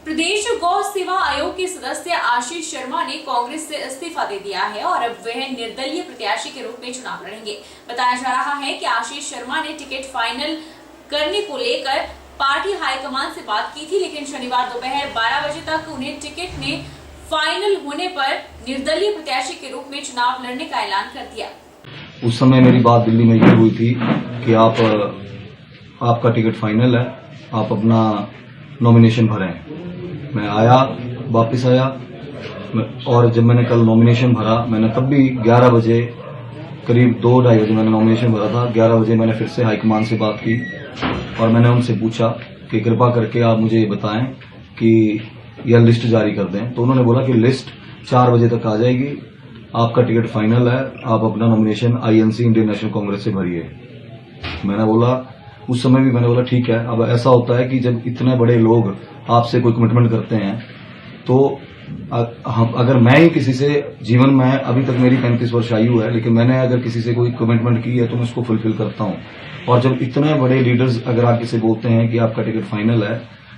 प्रदेश गौ सेवा आयोग के सदस्य आशीष शर्मा ने कांग्रेस से इस्तीफा दे दिया है और अब वह निर्दलीय प्रत्याशी के रूप में चुनाव लड़ेंगे। बताया जा रहा है कि आशीष शर्मा ने टिकट फाइनल करने को लेकर पार्टी हाईकमान से बात की थी, लेकिन शनिवार दोपहर 12 बजे तक उन्हें टिकट ने फाइनल होने पर निर्दलीय प्रत्याशी के रूप में चुनाव लड़ने का ऐलान कर दिया। उस समय मेरी बात दिल्ली में ये हुई थी कि आपका टिकट फाइनल है, आप अपना नॉमिनेशन भरें। मैं आया, वापस आया और जब मैंने कल नॉमिनेशन भरा, मैंने तब भी 11 बजे करीब 2-2:30 बजे मैंने नॉमिनेशन भरा था। 11 बजे मैंने फिर से हाईकमान से बात की और मैंने उनसे पूछा कि कृपा करके आप मुझे बताएं कि यह लिस्ट जारी कर दें। तो उन्होंने बोला कि लिस्ट 4 बजे तक आ जाएगी, आपका टिकट फाइनल है, आप अपना nomination INC Indian national Congress से भरिए। मैंने बोला, उस समय भी मैंने बोला ठीक है। अब ऐसा होता है कि जब इतने बड़े लोग आपसे कोई कमिटमेंट करते हैं तो अगर मैं ही किसी से जीवन में, अभी तक मेरी 35 वर्ष आयु है, लेकिन मैंने अगर किसी से कोई कमिटमेंट की है तो मैं उसको फुलफिल करता हूं। और जब इतने बड़े लीडर्स अगर आप किसी बोलते हैं कि आपका टिकट फाइनल है,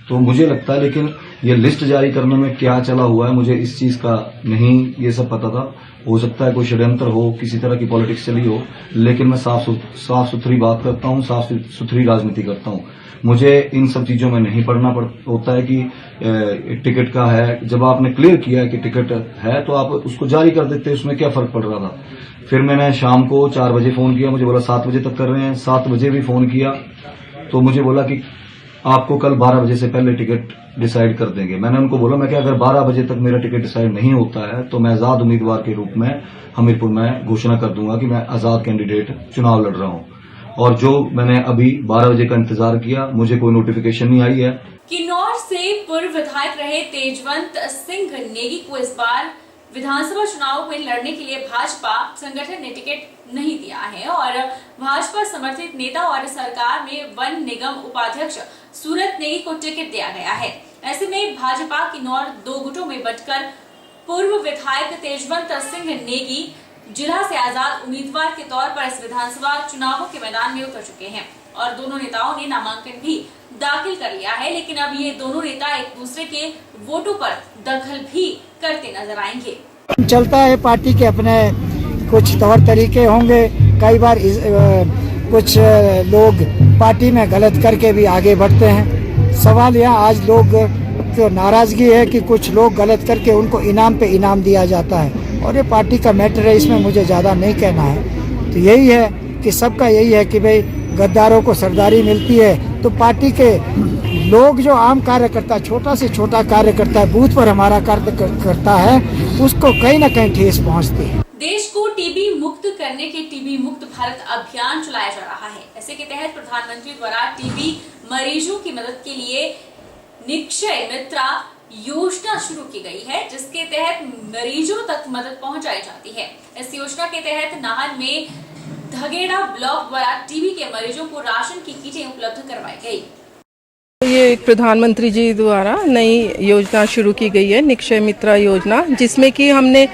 तो मुझे लगता है, लेकिन ये लिस्ट जारी करने में क्या चला हुआ है मुझे इस चीज का नहीं ये सब पता था। हो सकता है कोई षड्यंत्र हो, किसी तरह की पॉलिटिक्स चली हो, लेकिन मैं साफ सुथरी बात करता हूं, साफ सुथरी राजनीति करता हूं। मुझे इन सब चीजों में नहीं पड़ना होता है कि टिकट का है। जब आपने क्लियर किया है कि टिकट है तो आप उसको जारी कर देते, उसमें क्या फर्क पड़ रहा था। फिर मैंने शाम को 4 बजे फोन किया, मुझे बोला 7 बजे तक कर रहे हैं। 7 बजे भी फोन किया तो मुझे बोला कि आपको कल 12 बजे से पहले टिकट डिसाइड कर देंगे। मैंने उनको बोला मैं अगर 12 बजे तक मेरा टिकट डिसाइड नहीं होता है तो मैं आजाद उम्मीदवार के रूप में हमीरपुर में घोषणा कर दूंगा कि मैं आजाद कैंडिडेट चुनाव लड़ रहा हूं। और जो मैंने अभी 12 बजे का इंतजार किया, मुझे कोई नोटिफिकेशन नहीं आई है। किन्नौर से पूर्व विधायक रहे तेजवंत सिंह नेगी को इस बार विधानसभा चुनाव में लड़ने के लिए भाजपा संगठन ने टिकट नहीं दिया है और भाजपा समर्थित नेता और सरकार में वन निगम उपाध्यक्ष सूरत नेगी को टिकट दिया गया है। ऐसे में भाजपा किन्नौर 2 गुटों में बंटकर पूर्व विधायक तेजवंत सिंह नेगी जिला से आजाद उम्मीदवार के तौर पर इस विधानसभा चुनावों के मैदान में उतर चुके हैं और दोनों नेताओं ने नामांकन भी दाखिल कर लिया है। लेकिन अब ये दोनों नेता एक दूसरे के वोटों पर दखल भी करते नजर आएंगे। चलता है, पार्टी के अपने कुछ तौर तरीके होंगे। कई बार कुछ लोग पार्टी में गलत करके भी आगे बढ़ते हैं। सवाल यहाँ आज लोग तो नाराजगी है कि कुछ लोग गलत करके उनको इनाम पे इनाम दिया जाता है और ये पार्टी का मैटर है, इसमें मुझे ज्यादा नहीं कहना है। तो यही है कि सबका यही है कि भाई गद्दारों को सरदारी मिलती है तो पार्टी के लोग जो आम कार्यकर्ता, छोटा से छोटा कार्यकर्ता है, बूथ पर हमारा कार्य करता है, उसको कहीं ना कहीं ठेस पहुंचती है। देश को टीबी मुक्त करने के टीबी मुक्त भारत अभियान चलाया जा रहा है। ऐसे के तहत प्रधानमंत्री द्वारा टीबी मरीजों की मदद के लिए निक्षय मित्रा योजना शुरू की गई है, जिसके तहत मरीजों तक मदद पहुंचाई जाती है। इस योजना के तहत नाहन में धगेड़ा ब्लॉक द्वारा टीबी के मरीजों को राशन की किटें उपलब्ध करवाई गई। ये प्रधानमंत्री जी द्वारा नई योजना शुरू की गई है, निक्षय मित्रा योजना, जिसमें कि हमने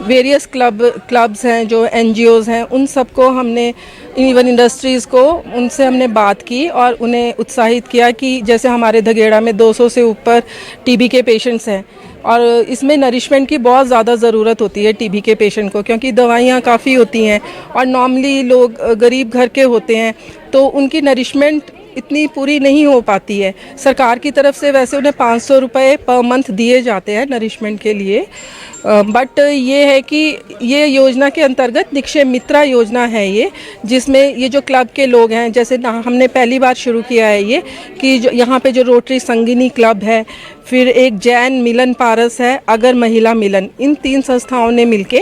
वेरियस क्लब्स हैं, जो NGOs हैं, उन सबको हमने, इवन इंडस्ट्रीज़ को, उनसे हमने बात की और उन्हें उत्साहित किया कि जैसे हमारे धगेड़ा में 200 से ऊपर टीबी के पेशेंट्स हैं और इसमें नरिशमेंट की बहुत ज़्यादा ज़रूरत होती है टीबी के पेशेंट को, क्योंकि दवाइयाँ काफ़ी होती हैं और नॉर्मली लोग गरीब घर के होते हैं तो उनकी नरिशमेंट इतनी पूरी नहीं हो पाती है। सरकार की तरफ से वैसे उन्हें 500 रुपये पर मंथ दिए जाते हैं नरिशमेंट के लिए, बट ये है कि ये योजना के अंतर्गत निक्षय मित्रा योजना है ये, जिसमें ये जो क्लब के लोग हैं, जैसे हमने पहली बार शुरू किया है ये कि जो यहाँ पे जो रोटरी संगिनी क्लब है, फिर एक जैन मिलन पारस है, अगर महिला मिलन, इन 3 संस्थाओं ने मिलके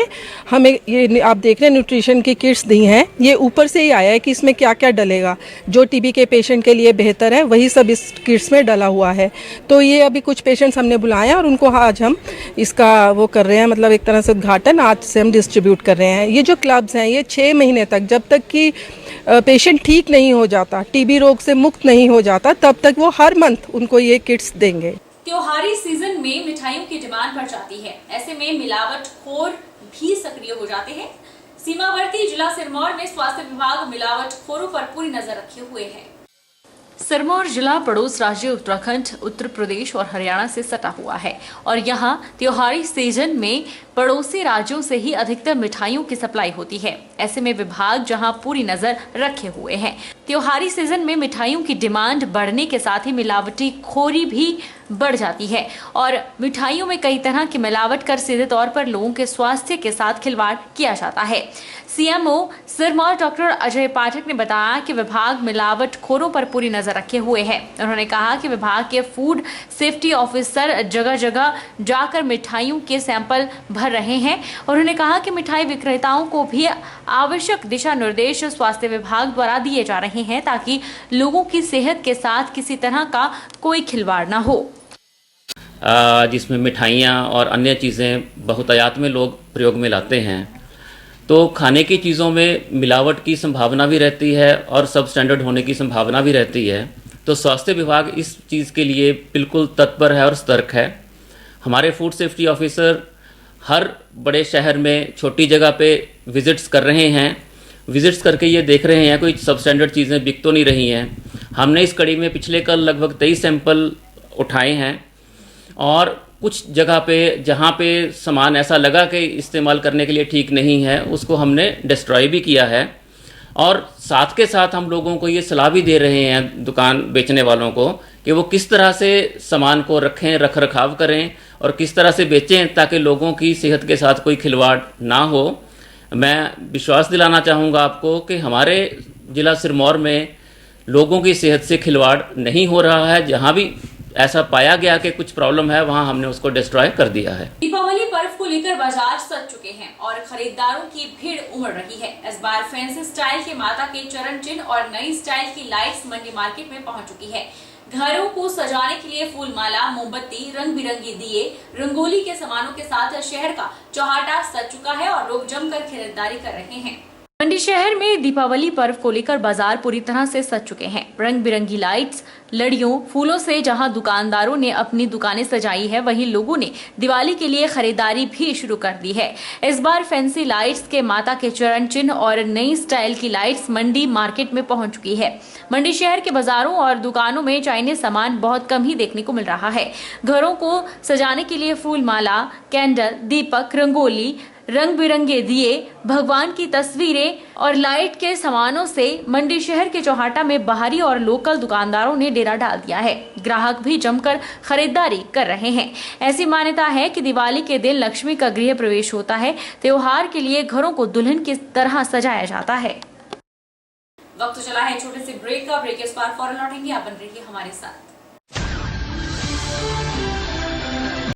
हमें ये आप देख रहे हैं न्यूट्रिशन की किट्स दी हैं। ये ऊपर से ही आया है कि इसमें क्या क्या डलेगा, जो टीबी के पेशेंट के लिए बेहतर है वही सब इस किट्स में डला हुआ है। तो ये अभी कुछ पेशेंट्स हमने बुलाए और उनको आज हम इसका वो कर रहे हैं, मतलब एक तरह से उद्घाटन आज से हम डिस्ट्रीब्यूट कर रहे हैं। ये जो क्लब्स हैं ये 6 महीने तक, जब तक कि पेशेंट ठीक नहीं हो जाता, टीबी रोग से मुक्त नहीं हो जाता, तब तक वो हर मंथ उनको ये किट्स देंगे। त्योहारी सीजन में मिठाइयों की डिमांड बढ़ जाती है, ऐसे में मिलावटखोर भी सक्रिय हो जाते हैं। सीमावर्ती जिला सिरमौर में स्वास्थ्य विभाग मिलावटखोरों पर पूरी नजर रखे हुए है। सिरमौर जिला पड़ोस राज्य उत्तराखंड, उत्तर प्रदेश और हरियाणा से सटा हुआ है और यहाँ त्योहारी सीजन में पड़ोसी राज्यों से ही अधिकतर मिठाइयों की सप्लाई होती है। ऐसे में विभाग जहाँ पूरी नजर रखे हुए हैं। त्योहारी सीजन में मिठाइयों की डिमांड बढ़ने के साथ ही मिलावटी खोरी भी बढ़ जाती है और मिठाइयों में कई तरह की मिलावट कर सीधे तौर पर लोगों के स्वास्थ्य के साथ खिलवाड़ किया जाता है। सीएमओ सिरमौर डॉक्टर अजय पाठक ने बताया कि विभाग मिलावटखोरों पर पूरी नजर रखे हुए है। उन्होंने कहा कि विभाग के फूड सेफ्टी ऑफिसर जगह जगह जाकर मिठाइयों के सैंपल भर रहे हैं। उन्होंने कहा कि मिठाई विक्रेताओं को भी आवश्यक दिशा निर्देश स्वास्थ्य विभाग द्वारा दिए जा रहे हैं ताकि लोगों की सेहत के साथ किसी तरह का कोई खिलवाड़ न हो। जिसमें मिठाइयाँ और अन्य चीज़ें बहुतायत में लोग प्रयोग में लाते हैं, तो खाने की चीज़ों में मिलावट की संभावना भी रहती है और सब स्टैंडर्ड होने की संभावना भी रहती है। तो स्वास्थ्य विभाग इस चीज़ के लिए बिल्कुल तत्पर है और सतर्क है। हमारे फूड सेफ्टी ऑफिसर हर बड़े शहर में छोटी जगह पे विजिट्स कर रहे हैं। विजिट्स करके ये देख रहे हैं कोई सब स्टैंडर्ड चीज़ें बिक तो नहीं रही हैं। हमने इस कड़ी में पिछले कल लगभग 23 सैंपल उठाए हैं और कुछ जगह पे जहाँ पे सामान ऐसा लगा कि इस्तेमाल करने के लिए ठीक नहीं है, उसको हमने डिस्ट्रॉय भी किया है। और साथ के साथ हम लोगों को ये सलाह भी दे रहे हैं, दुकान बेचने वालों को, कि वो किस तरह से सामान को रखें, रख रखाव करें और किस तरह से बेचें ताकि लोगों की सेहत के साथ कोई खिलवाड़ ना हो। मैं विश्वास दिलाना चाहूँगा आपको कि हमारे ज़िला सिरमौर में लोगों की सेहत से खिलवाड़ नहीं हो रहा है। जहाँ भी ऐसा पाया गया कि कुछ प्रॉब्लम है, वहां हमने उसको डिस्ट्रॉय कर दिया है। दीपावली पर्व को लेकर बाजार सज चुके हैं और खरीदारों की भीड़ उमड़ रही है। इस बार फैंसी स्टाइल के माता के चरण चिन्ह और नई स्टाइल की लाइट्स मंडी मार्केट में पहुंच चुकी है। घरों को सजाने के लिए फूल माला, मोमबत्ती, रंग बिरंगी दिए, रंगोली के सामानों के साथ शहर का चौहाटा सज चुका है और लोग जमकर खरीदारी कर रहे हैं। मंडी शहर में दीपावली पर्व को लेकर बाजार पूरी तरह से सज चुके हैं। रंग बिरंगी लाइट्स, लड़ियों, फूलों से जहां दुकानदारों ने अपनी दुकानें सजाई है, वहीं लोगों ने दिवाली के लिए खरीदारी भी शुरू कर दी है। इस बार फैंसी लाइट्स के माता के चरण चिन्ह और नई स्टाइल की लाइट्स मंडी मार्केट में पहुंच चुकी है। मंडी शहर के बाजारों और दुकानों में चाइनीज सामान बहुत कम ही देखने को मिल रहा है। घरों को सजाने के लिए फूल माला, कैंडल, दीपक, रंगोली, रंग बिरंगे दिए, भगवान की तस्वीरें और लाइट के सामानों से मंडी शहर के चौहाटा में बाहरी और लोकल दुकानदारों ने डेरा डाल दिया है। ग्राहक भी जमकर खरीदारी कर रहे हैं। ऐसी मान्यता है कि दिवाली के दिन लक्ष्मी का गृह प्रवेश होता है। त्योहार के लिए घरों को दुल्हन की तरह सजाया जाता है। वक्त चला है छोटे से ब्रेक का। ब्रेक के इस बार फौरन लौटेंगे, आप बन रहिए हमारे साथ।